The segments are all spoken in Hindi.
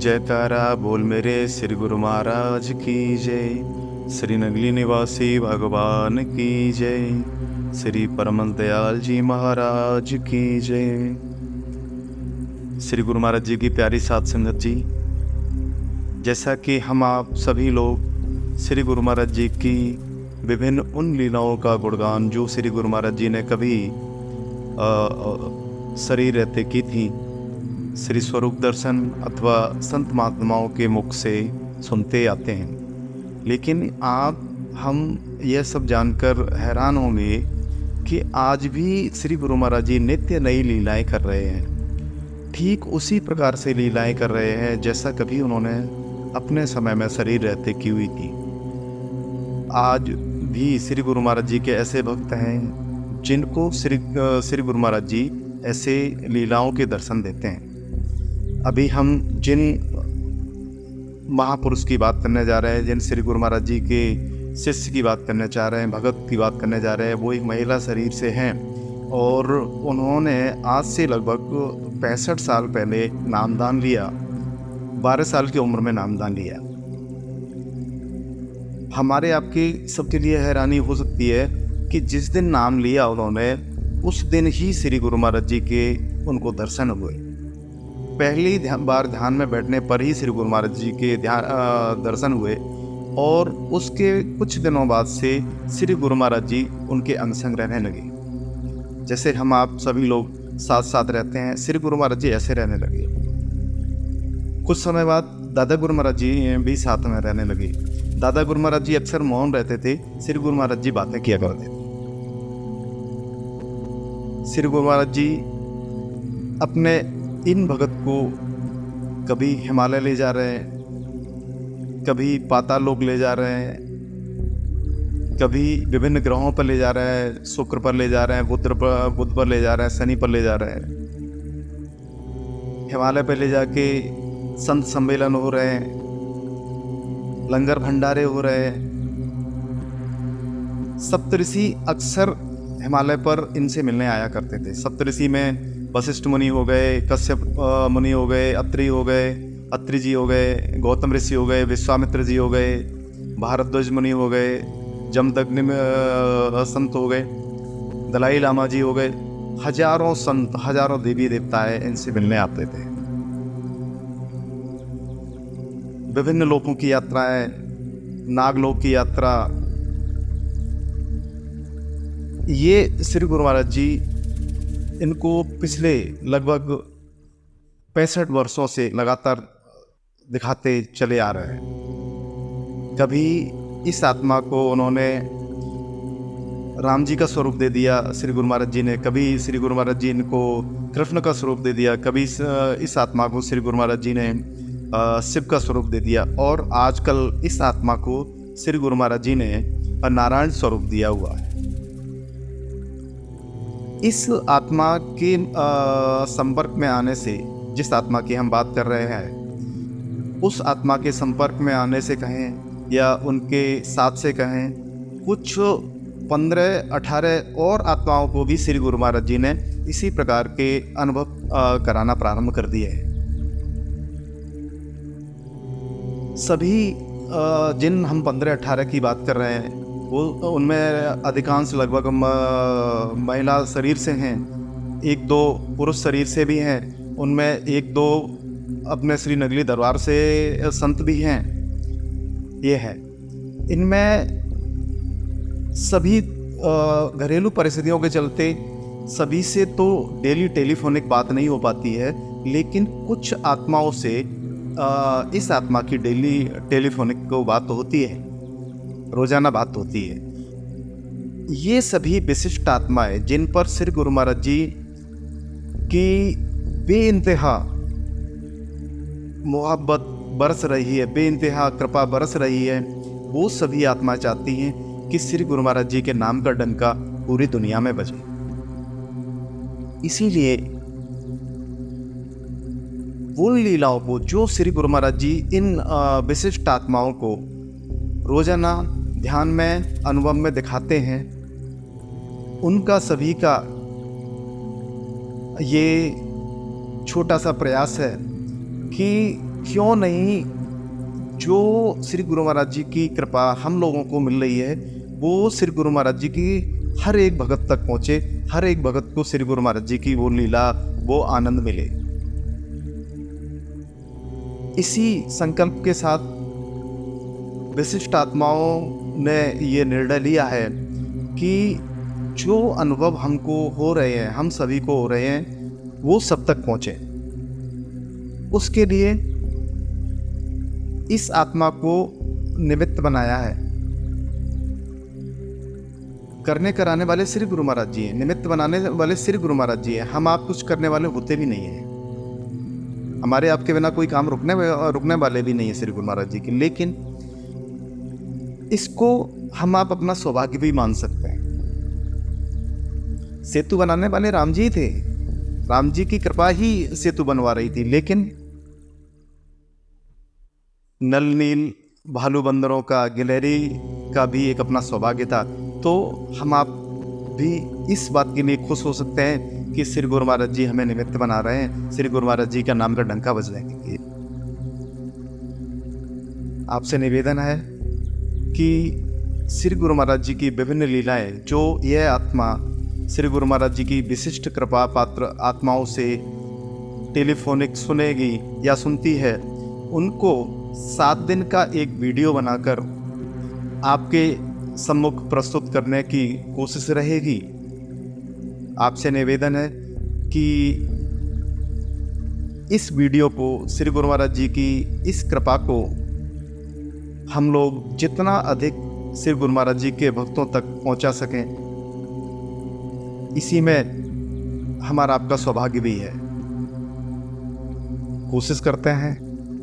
जयकारा बोल मेरे श्री गुरु महाराज की जय। श्री नगली निवासी भगवान की जय। श्री परम दयाल जी महाराज की जय। श्री गुरु महाराज जी की प्यारी साध संगत जी, जैसा कि हम आप सभी लोग श्री गुरु महाराज जी की विभिन्न उन लीलाओं का गुणगान जो श्री गुरु महाराज जी ने कभी शरीर रहते की थी, श्री स्वरूप दर्शन अथवा संत महात्माओं के मुख से सुनते आते हैं। लेकिन हम यह सब जानकर हैरान होंगे कि आज भी श्री गुरु महाराज जी नित्य नई लीलाएं कर रहे हैं। ठीक उसी प्रकार से लीलाएं कर रहे हैं जैसा कभी उन्होंने अपने समय में शरीर रहते की हुई थी। आज भी श्री गुरु महाराज जी के ऐसे भक्त हैं जिनको श्री गुरु महाराज जी ऐसे लीलाओं के दर्शन देते हैं। अभी हम जिन महापुरुष की बात करने जा रहे हैं, जिन श्री गुरु महाराज जी के शिष्य की बात करने जा रहे हैं, भगत की बात करने जा रहे हैं, वो एक महिला शरीर से हैं और उन्होंने आज से लगभग 65 साल पहले नामदान लिया। 12 साल की उम्र में नामदान लिया। हमारे आपके सबके लिए हैरानी हो सकती है कि जिस दिन नाम लिया उन्होंने, उस दिन ही श्री गुरु महाराज जी के उनको दर्शन हुए। पहली बार ध्यान में बैठने पर ही श्री गुरु महाराज जी के दर्शन हुए और उसके कुछ दिनों बाद से श्री गुरु महाराज जी उनके अंग संग रहने लगे। जैसे हम आप सभी लोग साथ साथ रहते हैं, श्री गुरु महाराज जी ऐसे रहने लगे। कुछ समय बाद दादा गुरु महाराज जी भी साथ में रहने लगे। दादा गुरु महाराज जी अक्सर मौन रहते थे, श्री गुरु महाराज जी बातें किया करते थे। श्री गुरु महाराज जी अपने इन भगत को कभी हिमालय ले जा रहे हैं, कभी पाताल लोक ले जा रहे हैं, कभी विभिन्न ग्रहों पर ले जा रहे हैं, शुक्र पर ले जा रहे हैं, बुध पर ले जा रहे हैं, शनि पर ले जा रहे हैं। हिमालय पर ले जाके संत सम्मेलन हो रहे हैं, लंगर भंडारे हो रहे हैं। सप्तऋषि अक्सर हिमालय पर इनसे मिलने आया करते थे। सप्तऋषि में वशिष्ठ मुनि हो गए, कश्यप मुनि हो गए, अत्रि जी हो गए, गौतम ऋषि हो गए, विश्वामित्र जी हो गए, भारद्वाज मुनि हो गए, जमदग्नि संत हो गए, दलाई लामा जी हो गए। हजारों संत, हजारों देवी देवताएं इनसे मिलने आते थे। विभिन्न लोकों की यात्राएं, नागलोक की यात्रा, ये श्री गुरु महाराज जी इनको पिछले लगभग 65 वर्षों से लगातार दिखाते चले आ रहे हैं। कभी इस आत्मा को उन्होंने राम जी का स्वरूप दे दिया श्री गुरु महाराज जी ने, कभी श्री गुरु महाराज जी इनको कृष्ण का स्वरूप दे दिया, कभी इस आत्मा को श्री गुरु महाराज जी ने शिव का स्वरूप दे दिया और आजकल इस आत्मा को श्री गुरु महाराज जी ने नारायण स्वरूप दिया हुआ है। इस आत्मा के संपर्क में आने से, जिस आत्मा की हम बात कर रहे हैं, उस आत्मा के संपर्क में आने से कहें या उनके साथ से कहें, कुछ 15-18 और आत्माओं को भी श्री गुरु महाराज जी ने इसी प्रकार के अनुभव कराना प्रारंभ कर दिए हैं। सभी जिन हम 15-18 की बात कर रहे हैं, वो उनमें अधिकांश लगभग महिला शरीर से हैं, 1-2 पुरुष शरीर से भी हैं, उनमें 1-2 अपने श्री नगली दरबार से संत भी हैं। ये है, इनमें सभी घरेलू परिस्थितियों के चलते सभी से तो डेली टेलीफोनिक बात नहीं हो पाती है, लेकिन कुछ आत्माओं से इस आत्मा की डेली टेलीफोनिक को बात होती है, रोजाना बात होती है। ये सभी विशिष्ट आत्माएं जिन पर श्री गुरु महाराज जी की बेइंतहा मोहब्बत बरस रही है, बेइंतहा कृपा बरस रही है, वो सभी आत्माएं चाहती हैं कि श्री गुरु महाराज जी के नाम का डंका पूरी दुनिया में बजे। इसीलिए वो लीलाओं को जो श्री गुरु महाराज जी इन विशिष्ट आत्माओं को रोजाना ध्यान में, अनुभव में दिखाते हैं, उनका सभी का ये छोटा सा प्रयास है कि क्यों नहीं जो श्री गुरु महाराज जी की कृपा हम लोगों को मिल रही है वो श्री गुरु महाराज जी की हर एक भगत तक पहुंचे, हर एक भगत को श्री गुरु महाराज जी की वो लीला, वो आनंद मिले। इसी संकल्प के साथ विशिष्ट आत्माओं ने ये निर्णय लिया है कि जो अनुभव हमको हो रहे हैं, हम सभी को हो रहे हैं, वो सब तक पहुंचे। उसके लिए इस आत्मा को निमित्त बनाया है। करने कराने वाले श्री गुरु महाराज जी हैं, निमित्त बनाने वाले श्री गुरु महाराज जी हैं। हम आप कुछ करने वाले होते भी नहीं हैं, हमारे आपके बिना कोई काम रुकने वाले भी नहीं है श्री गुरु महाराज जी की। लेकिन इसको हम आप अपना सौभाग्य भी मान सकते हैं। सेतु बनाने वाले राम जी थे, राम जी की कृपा ही सेतु बनवा रही थी। लेकिन नल नील भालू बंदरों का, गिलहरी का भी एक अपना सौभाग्य था। तो हम आप भी इस बात के लिए खुश हो सकते हैं कि श्री गुरु महाराज जी हमें निमित्त बना रहे हैं, श्री गुरु महाराज जी का नाम का डंका बजने के लिए। आपसे निवेदन है कि श्री गुरु महाराज जी की विभिन्न लीलाएं जो यह आत्मा श्री गुरु महाराज जी की विशिष्ट कृपा पात्र आत्माओं से टेलीफोनिक सुनेगी या सुनती है, उनको 7 दिन का एक वीडियो बनाकर आपके सम्मुख प्रस्तुत करने की कोशिश रहेगी। आपसे निवेदन है कि इस वीडियो को, श्री गुरु महाराज जी की इस कृपा को हम लोग जितना अधिक श्री गुरु महाराज जी के भक्तों तक पहुंचा सकें, इसी में हमारा आपका सौभाग्य भी है। कोशिश करते हैं,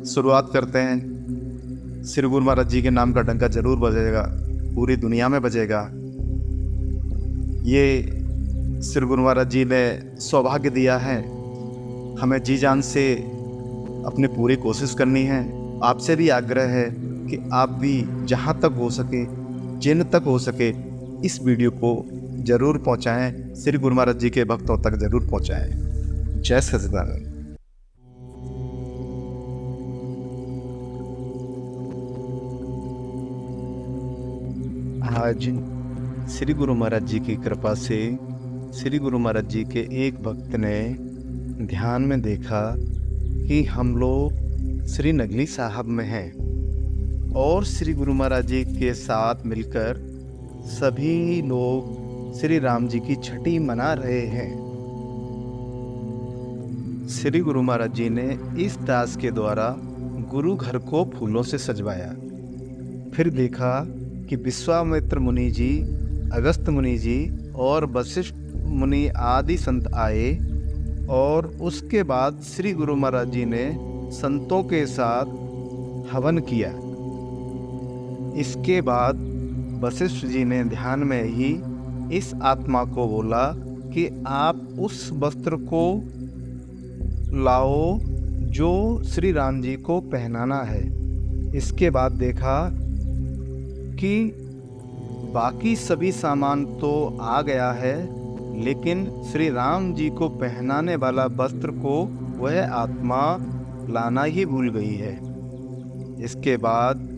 शुरुआत करते हैं। श्री गुरु महाराज जी के नाम का डंका जरूर बजेगा, पूरी दुनिया में बजेगा। ये श्री गुरु महाराज जी ने सौभाग्य दिया है, हमें जी जान से अपनी पूरी कोशिश करनी है। आपसे भी आग्रह है कि आप भी जहाँ तक हो सके, जिन तक हो सके, इस वीडियो को जरूर पहुँचाएँ, श्री गुरु महाराज जी के भक्तों तक जरूर पहुँचाएँ। जय सच्चिदानंद। आज श्री गुरु महाराज जी की कृपा से श्री गुरु महाराज जी के एक भक्त ने ध्यान में देखा कि हम लोग श्री नगली साहब में हैं और श्री गुरु महाराज जी के साथ मिलकर सभी लोग श्री राम जी की छठी मना रहे हैं। श्री गुरु महाराज जी ने इस दास के द्वारा गुरु घर को फूलों से सजवाया। फिर देखा कि विश्वामित्र मुनि जी, अगस्त मुनि जी और वशिष्ठ मुनि आदि संत आए और उसके बाद श्री गुरु महाराज जी ने संतों के साथ हवन किया। इसके बाद वशिष्ठ जी ने ध्यान में ही इस आत्मा को बोला कि आप उस वस्त्र को लाओ जो श्री राम जी को पहनाना है। इसके बाद देखा कि बाकी सभी सामान तो आ गया है, लेकिन श्री राम जी को पहनाने वाला वस्त्र को वह आत्मा लाना ही भूल गई है। इसके बाद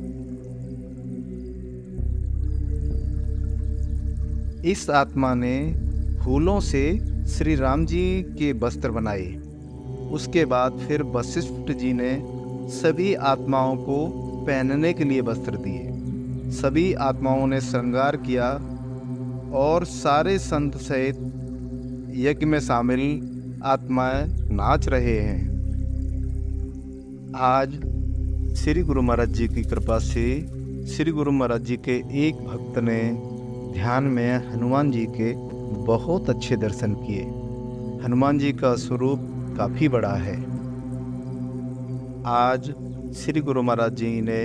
इस आत्मा ने फूलों से श्री राम जी के वस्त्र बनाए। उसके बाद फिर वशिष्ठ जी ने सभी आत्माओं को पहनने के लिए वस्त्र दिए। सभी आत्माओं ने श्रृंगार किया और सारे संत सहित यज्ञ में शामिल आत्माएं नाच रहे हैं। आज श्री गुरु महाराज जी की कृपा से श्री गुरु महाराज जी के एक भक्त ने ध्यान में हनुमान जी के बहुत अच्छे दर्शन किए। हनुमान जी का स्वरूप काफ़ी बड़ा है। आज श्री गुरु महाराज जी ने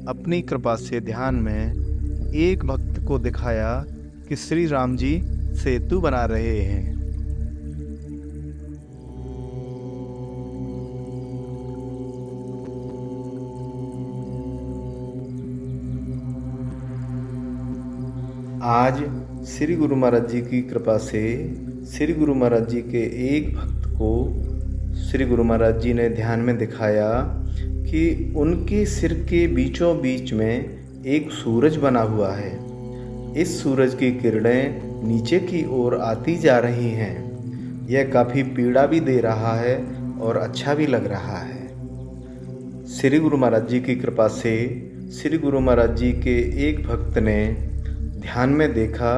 अपनी कृपा से ध्यान में एक भक्त को दिखाया कि श्री राम जी सेतु बना रहे हैं। आज श्री गुरु महाराज जी की कृपा से श्री गुरु महाराज जी के एक भक्त को श्री गुरु महाराज जी ने ध्यान में दिखाया कि उनके सिर के बीचों बीच में एक सूरज बना हुआ है। इस सूरज की किरणें नीचे की ओर आती जा रही हैं। यह काफ़ी पीड़ा भी दे रहा है और अच्छा भी लग रहा है। श्री गुरु महाराज जी की कृपा से श्री गुरु महाराज जी के एक भक्त ने ध्यान में देखा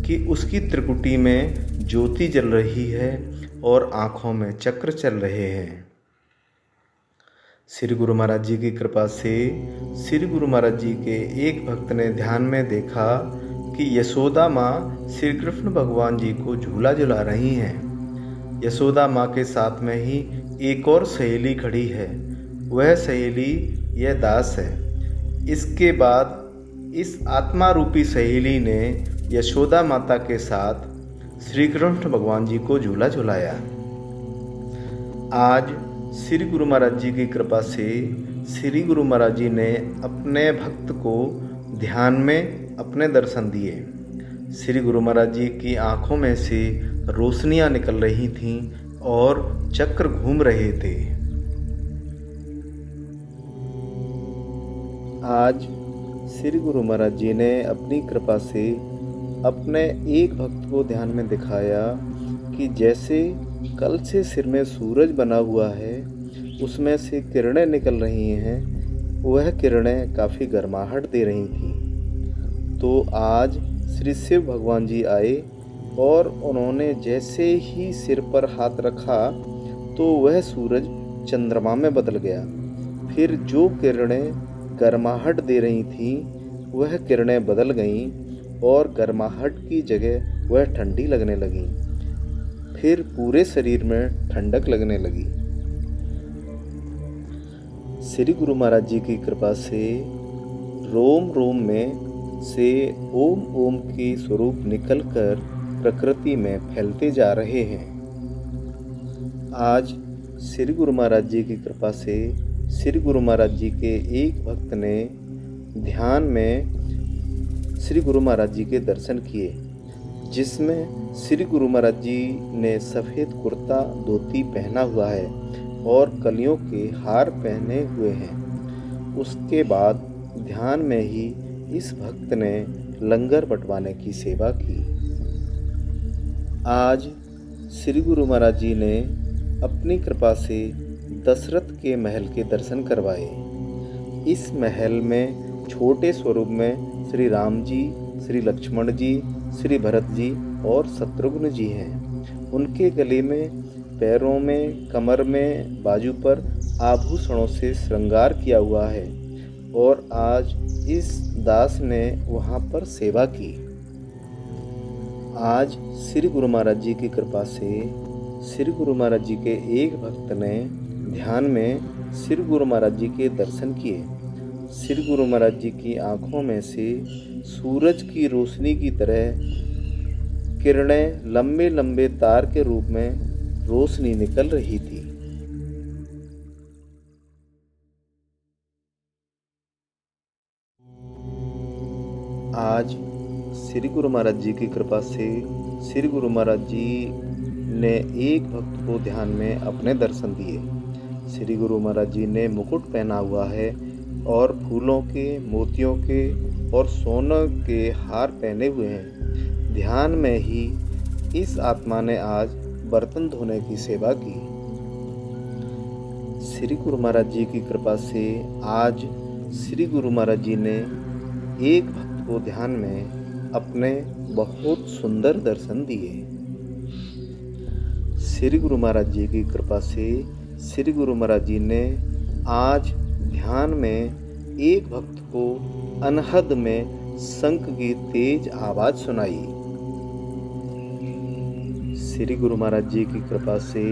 कि उसकी त्रिकुटी में ज्योति जल रही है और आँखों में चक्र चल रहे हैं। श्री गुरु महाराज जी की कृपा से श्री गुरु महाराज जी के एक भक्त ने ध्यान में देखा कि यशोदा माँ श्री कृष्ण भगवान जी को झूला झुला रही हैं। यशोदा माँ के साथ में ही एक और सहेली खड़ी है। वह सहेली यह दास है। इसके बाद इस आत्मा रूपी सहेली ने यशोदा माता के साथ श्री कृष्ण भगवान जी को झूला झुलाया। आज श्री गुरु महाराज जी की कृपा से श्री गुरु महाराज जी ने अपने भक्त को ध्यान में अपने दर्शन दिए। श्री गुरु महाराज जी की आँखों में से रोशनियाँ निकल रही थीं और चक्र घूम रहे थे। आज श्री गुरु महाराज जी ने अपनी कृपा से अपने एक भक्त को ध्यान में दिखाया कि जैसे कल से सिर में सूरज बना हुआ है, उसमें से किरणें निकल रही हैं। वह किरणें काफ़ी गर्माहट दे रही थीं। तो आज श्री शिव भगवान जी आए और उन्होंने जैसे ही सिर पर हाथ रखा तो वह सूरज चंद्रमा में बदल गया। फिर जो किरणें गर्माहट दे रही थीं वह किरणें बदल गईं और गर्माहट की जगह वह ठंडी लगने लगीं। फिर पूरे शरीर में ठंडक लगने लगी। श्री गुरु महाराज जी की कृपा से रोम रोम में से ओम ओम के स्वरूप निकलकर प्रकृति में फैलते जा रहे हैं। आज श्री गुरु महाराज जी की कृपा से श्री गुरु महाराज जी के एक भक्त ने ध्यान में श्री गुरु महाराज जी के दर्शन किए, जिसमें श्री गुरु महाराज जी ने सफ़ेद कुर्ता धोती पहना हुआ है और कलियों के हार पहने हुए हैं। उसके बाद ध्यान में ही इस भक्त ने लंगर बंटवाने की सेवा की। आज श्री गुरु महाराज जी ने अपनी कृपा से दशरथ के महल के दर्शन करवाए। इस महल में छोटे स्वरूप में श्री राम जी, श्री लक्ष्मण जी, श्री भरत जी और शत्रुघ्न जी हैं। उनके गले में, पैरों में, कमर में, बाजू पर आभूषणों से श्रृंगार किया हुआ है और आज इस दास ने वहाँ पर सेवा की। आज श्री गुरु महाराज जी की कृपा से श्री गुरु महाराज जी के एक भक्त ने ध्यान में श्री गुरु महाराज जी के दर्शन किए। श्री गुरु महाराज जी की आँखों में से सूरज की रोशनी की तरह किरणें लंबे लंबे तार के रूप में रोशनी निकल रही थी। आज श्री गुरु महाराज जी की कृपा से श्री गुरु महाराज जी ने एक भक्त को ध्यान में अपने दर्शन दिए। श्री गुरु महाराज जी ने मुकुट पहना हुआ है और फूलों के, मोतियों के और सोने के हार पहने हुए हैं। ध्यान में ही इस आत्मा ने आज बर्तन धोने की सेवा की। श्री गुरु महाराज जी की कृपा से आज श्री गुरु महाराज जी ने एक भक्त को ध्यान में अपने बहुत सुंदर दर्शन दिए। श्री गुरु महाराज जी की कृपा से श्री गुरु महाराज जी ने आज ध्यान में एक भक्त को अनहद में शंख की तेज आवाज सुनाई। श्री गुरु महाराज जी की कृपा से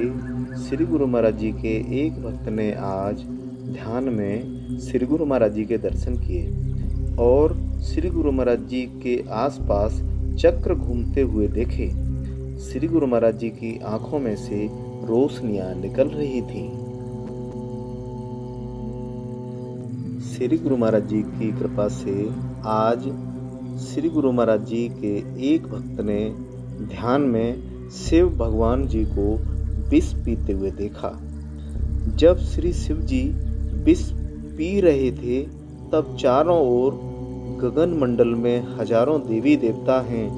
श्री गुरु महाराज जी के एक भक्त ने आज ध्यान में श्री गुरु महाराज जी के दर्शन किए और श्री गुरु महाराज जी के आसपास चक्र घूमते हुए देखे। श्री गुरु महाराज जी की आंखों में से रोशनियां निकल रही थीं। श्री गुरु महाराज जी की कृपा से आज श्री गुरु महाराज जी के एक भक्त ने ध्यान में शिव भगवान जी को विष पीते हुए देखा। जब श्री शिव जी विष पी रहे थे, तब चारों ओर गगन मंडल में हजारों देवी देवता हैं।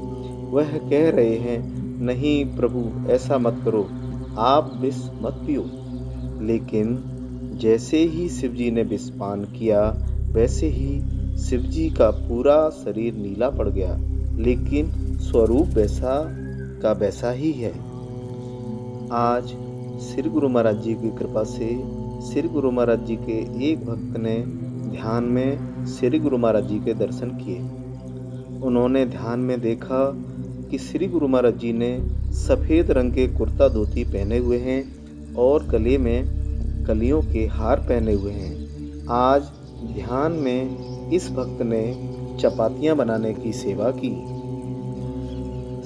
वह कह रहे हैं, नहीं प्रभु, ऐसा मत करो, आप विष मत पियो। लेकिन जैसे ही शिवजी ने विष पान किया, वैसे ही शिवजी का पूरा शरीर नीला पड़ गया, लेकिन स्वरूप वैसा का वैसा ही है। आज श्री गुरु महाराज जी की कृपा से श्री गुरु महाराज जी के एक भक्त ने ध्यान में श्री गुरु महाराज जी के दर्शन किए। उन्होंने ध्यान में देखा कि श्री गुरु महाराज जी ने सफ़ेद रंग के कुर्ता धोती पहने हुए हैं और गले में कलियों के हार पहने हुए हैं। आज ध्यान में इस भक्त ने चपातियाँ बनाने की सेवा की।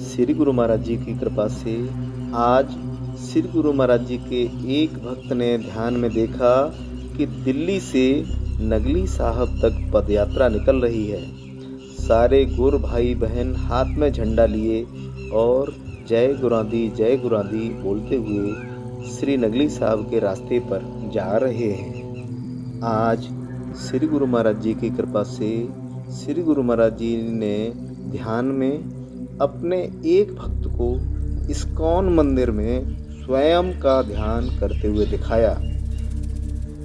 श्री गुरु महाराज जी की कृपा से आज श्री गुरु महाराज जी के एक भक्त ने ध्यान में देखा कि दिल्ली से नगली साहब तक पदयात्रा निकल रही है। सारे गुर भाई बहन हाथ में झंडा लिए और जय गुरांदी बोलते हुए श्री नगली साहब के रास्ते पर जा रहे हैं। आज श्री गुरु महाराज जी की कृपा से श्री गुरु महाराज जी ने ध्यान में अपने एक भक्त को इस्कॉन मंदिर में स्वयं का ध्यान करते हुए दिखाया।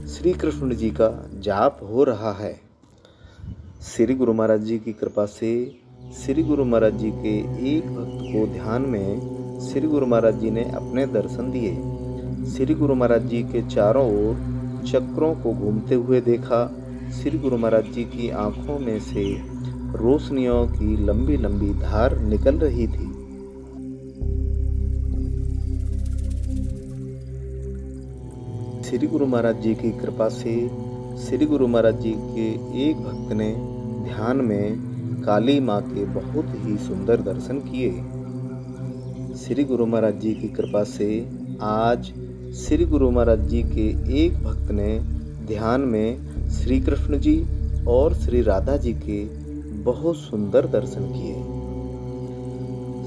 श्री कृष्ण जी का जाप हो रहा है। श्री गुरु महाराज जी की कृपा से श्री गुरु महाराज जी के एक भक्त को ध्यान में श्री गुरु महाराज जी ने अपने दर्शन दिए। श्री गुरु महाराज जी के चारों ओर चक्रों को घूमते हुए देखा। श्री गुरु महाराज जी की आंखों में से रोशनियों की लंबी लंबी धार निकल रही थी। श्री गुरु महाराज जी की कृपा से श्री गुरु महाराज जी के एक भक्त ने ध्यान में काली माँ के बहुत ही सुंदर दर्शन किए। श्री गुरु महाराज जी की कृपा से आज श्री गुरु महाराज जी के एक भक्त ने ध्यान में श्री कृष्ण जी और श्री राधा जी के बहुत सुंदर दर्शन किए।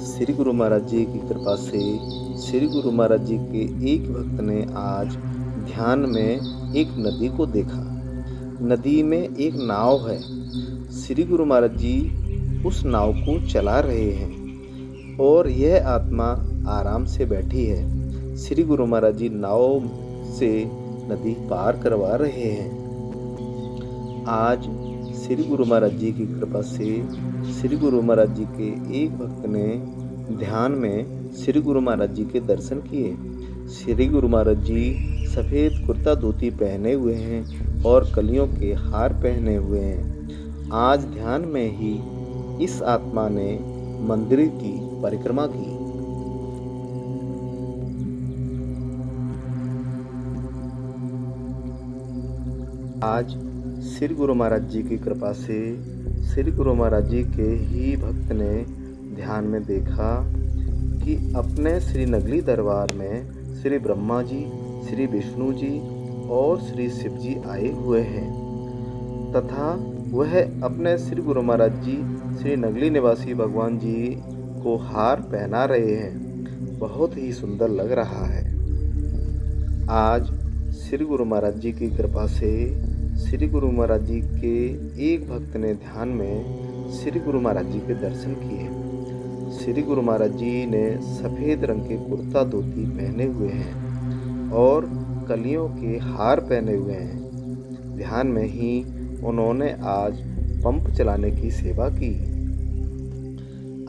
श्री गुरु महाराज जी की कृपा से श्री गुरु महाराज जी के एक भक्त ने आज ध्यान में एक नदी को देखा। नदी में एक नाव है। श्री गुरु महाराज जी उस नाव को चला रहे हैं और यह आत्मा आराम से बैठी है। श्री गुरु महाराज जी नाव से नदी पार करवा रहे हैं। आज श्री गुरु महाराज जी की कृपा से श्री गुरु महाराज जी के एक भक्त ने ध्यान में श्री गुरु महाराज जी के दर्शन किए। श्री गुरु महाराज जी सफ़ेद कुर्ता धोती पहने हुए हैं और कलियों के हार पहने हुए हैं। आज ध्यान में ही इस आत्मा ने मंदिर की परिक्रमा की। आज श्री गुरु महाराज जी की कृपा से श्री गुरु महाराज जी के ही भक्त ने ध्यान में देखा कि अपने श्री नगली दरबार में श्री ब्रह्मा जी, श्री विष्णु जी और श्री शिव जी आए हुए हैं तथा वह अपने श्री गुरु महाराज जी श्री नगली निवासी भगवान जी को हार पहना रहे हैं। बहुत ही सुंदर लग रहा है। आज श्री गुरु महाराज जी की कृपा से श्री गुरु महाराज जी के एक भक्त ने ध्यान में श्री गुरु महाराज जी के दर्शन किए। श्री गुरु महाराज जी ने सफ़ेद रंग के कुर्ता धोती पहने हुए हैं और कलियों के हार पहने हुए हैं। ध्यान में ही उन्होंने आज पंप चलाने की सेवा की।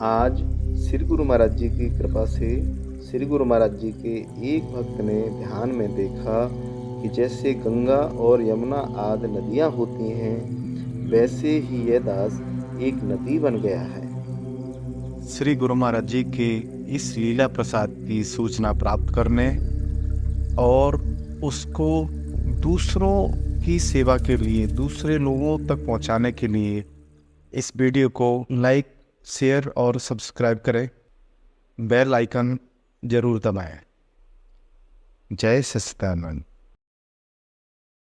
आज श्री गुरु महाराज जी की कृपा से श्री गुरु महाराज जी के एक भक्त ने ध्यान में देखा कि जैसे गंगा और यमुना आदि नदियाँ होती हैं, वैसे ही यह दास एक नदी बन गया है। श्री गुरु महाराज जी के इस लीला प्रसाद की सूचना प्राप्त करने और उसको दूसरों की सेवा के लिए, दूसरे लोगों तक पहुंचाने के लिए इस वीडियो को लाइक, शेयर और सब्सक्राइब करें। बेल आइकन जरूर दबाएं। जय सच्चिदानंद।